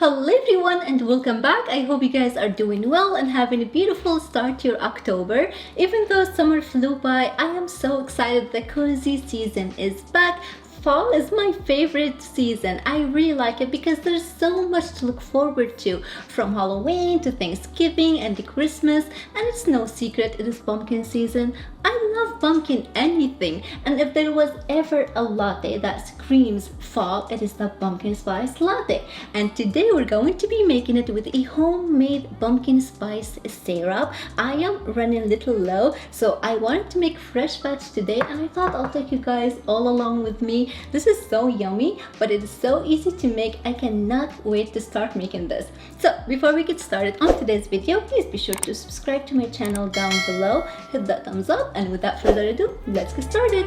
Hello everyone and welcome back. I hope you guys are doing well and having a beautiful start to your October. Even though summer flew by, I am so excited the cozy season is back. Fall is my favorite season. I really like it because there's so much to look forward to, from Halloween to Thanksgiving and to Christmas, and it's no secret it is pumpkin season. I love pumpkin anything, and if there was ever a latte that screams fall, it is the pumpkin spice latte. And today we're going to be making it with a homemade pumpkin spice syrup. I am running a little low, so I wanted to make fresh batch today, and I thought I'll take you guys all along with me. This is so yummy, but it is so easy to make. I cannot wait to start making this. So before we get started on today's video, please be sure to subscribe to my channel down below, hit that thumbs up, and without further ado, let's get started.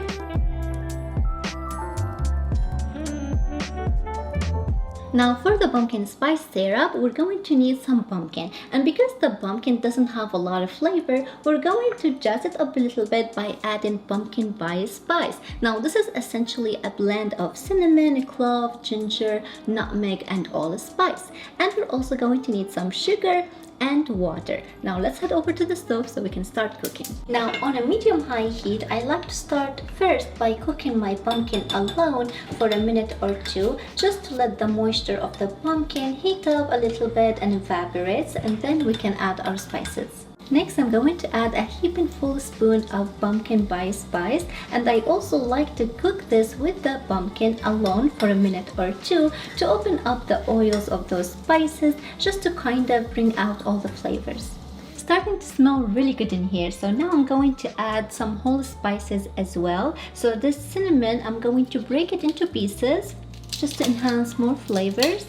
Now for the pumpkin spice syrup, we're going to need some pumpkin, and because the pumpkin doesn't have a lot of flavor, we're going to jazz it up a little bit by adding pumpkin spice. Now this is essentially a blend of cinnamon, clove, ginger, nutmeg, and allspice. And we're also going to need some sugar and water. Now let's head over to the stove so we can start cooking. Now on a medium-high heat, I like to start first by cooking my pumpkin alone for a minute or two, just to let the moisture of the pumpkin heat up a little bit and evaporates, and then we can add our spices. Next, I'm going to add a heaping full spoon of pumpkin spice, and I also like to cook this with the pumpkin alone for a minute or two to open up the oils of those spices, just to kind of bring out all the flavors. Starting to smell really good in here, so now I'm going to add some whole spices as well. So this cinnamon, I'm going to break it into pieces just to enhance more flavors.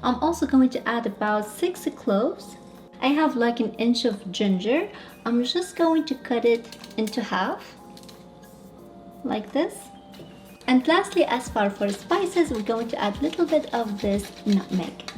I'm also going to add about 6 cloves. I have like an inch of ginger. I'm just going to cut it into half, like this. And lastly, as far for spices, we're going to add a little bit of this nutmeg.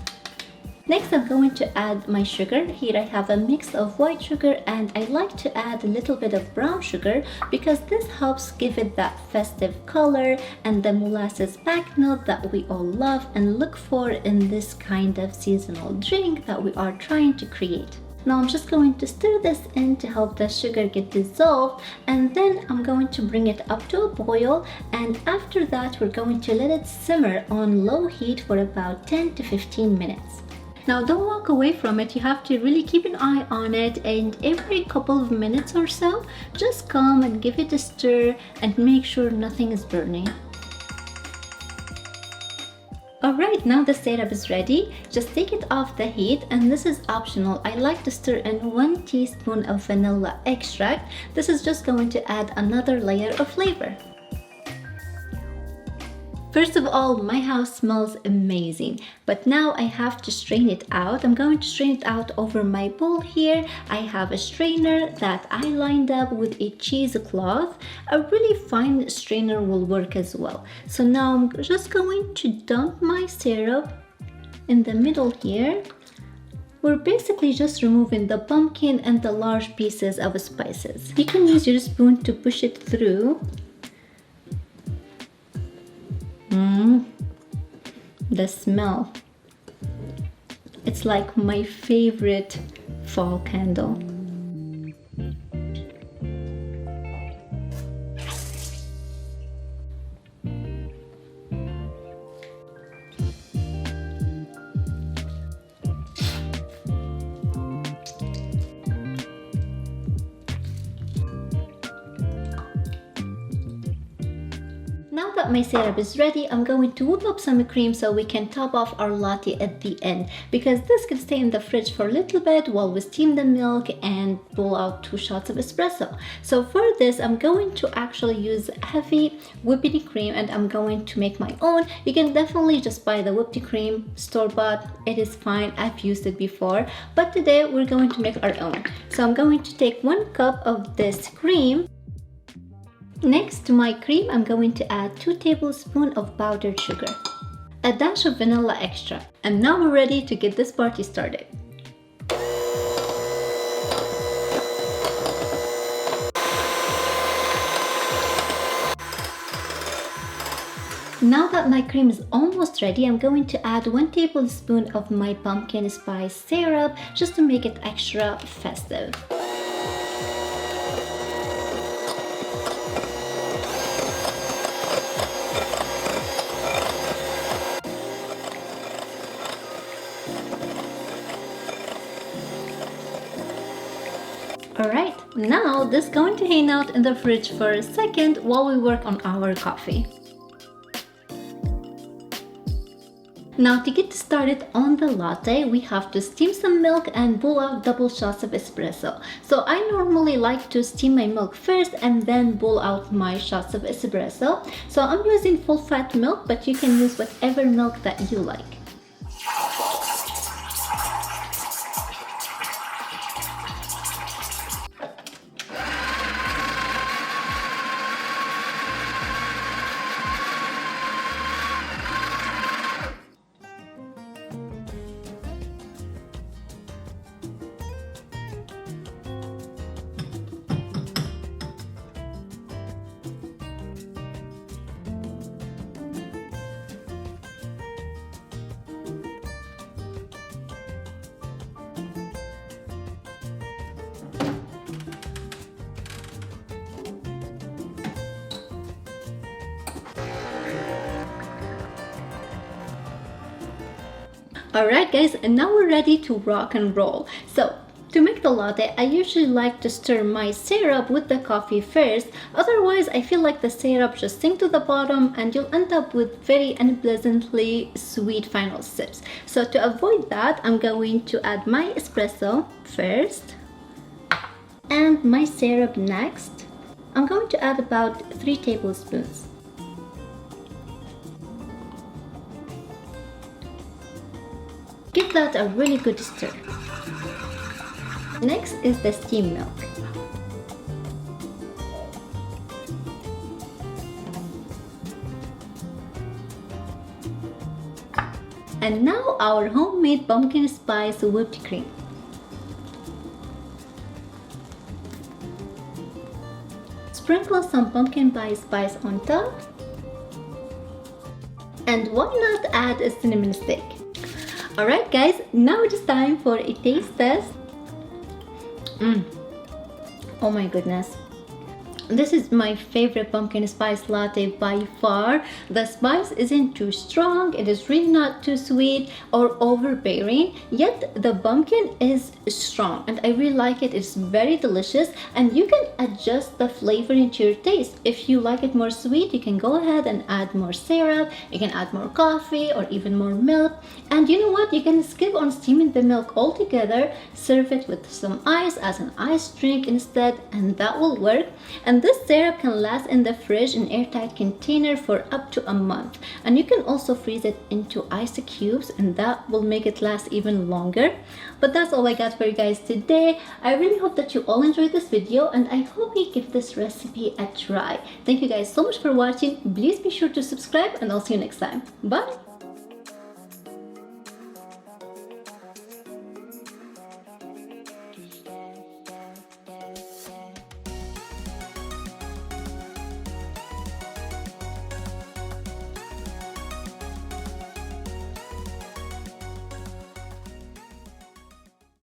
Next, I'm going to add my sugar. Here I have a mix of white sugar, and I like to add a little bit of brown sugar because this helps give it that festive color and the molasses back note that we all love and look for in this kind of seasonal drink that we are trying to create. Now I'm just going to stir this in to help the sugar get dissolved, and then I'm going to bring it up to a boil, and after that we're going to let it simmer on low heat for about 10 to 15 minutes. Now don't walk away from it, you have to really keep an eye on it, and every couple of minutes or so, just come and give it a stir and make sure nothing is burning. Alright, now the syrup is ready. Just take it off the heat, and this is optional. I like to stir in 1 teaspoon of vanilla extract. This is just going to add another layer of flavor. First of all, my house smells amazing, but now I have to strain it out. I'm going to strain it out over my bowl here. I have a strainer that I lined up with a cheesecloth. A really fine strainer will work as well. So now I'm just going to dump my syrup in the middle here. We're basically just removing the pumpkin and the large pieces of spices. You can use your spoon to push it through. The smell. It's like my favorite fall candle. Now that my syrup is ready, I'm going to whip up some cream so we can top off our latte at the end, because this can stay in the fridge for a little bit while we steam the milk and pull out 2 shots of espresso. So for this, I'm going to actually use heavy whipping cream, and I'm going to make my own. You can definitely just buy the whipped cream store-bought. It is fine, I've used it before, but today we're going to make our own. So I'm going to take 1 cup of this cream. Next to my cream, I'm going to add 2 tablespoons of powdered sugar, a dash of vanilla extract, and now we're ready to get this party started. Now that my cream is almost ready, I'm going to add 1 tablespoon of my pumpkin spice syrup just to make it extra festive. Alright, now this is going to hang out in the fridge for a second while we work on our coffee. Now to get started on the latte, we have to steam some milk and boil out double shots of espresso. So I normally like to steam my milk first and then boil out my shots of espresso. So I'm using full fat milk, but you can use whatever milk that you like. Alright guys, and now we're ready to rock and roll. So to make the latte, I usually like to stir my syrup with the coffee first. Otherwise, I feel like the syrup just sinks to the bottom and you'll end up with very unpleasantly sweet final sips. So to avoid that, I'm going to add my espresso first and my syrup next. I'm going to add about 3 tablespoons. Give that a really good stir. Next is the steamed milk. And now our homemade pumpkin spice whipped cream. Sprinkle some pumpkin spice on top. And why not add a cinnamon stick? Alright guys, now it is time for a taste test. Oh my goodness. This is my favorite pumpkin spice latte by far. The spice isn't too strong, it is really not too sweet or overbearing, yet the pumpkin is strong and I really like it. It's very delicious and you can adjust the flavor into your taste. If you like it more sweet, you can go ahead and add more syrup, you can add more coffee or even more milk. And you know what? You can skip on steaming the milk altogether, serve it with some ice as an iced drink instead, and that will work. And this syrup can last in the fridge in airtight container for up to a month. And you can also freeze it into ice cubes and that will make it last even longer. But that's all I got for you guys today. I really hope that you all enjoyed this video and I hope you give this recipe a try. Thank you guys so much for watching. Please be sure to subscribe and I'll see you next time. Bye!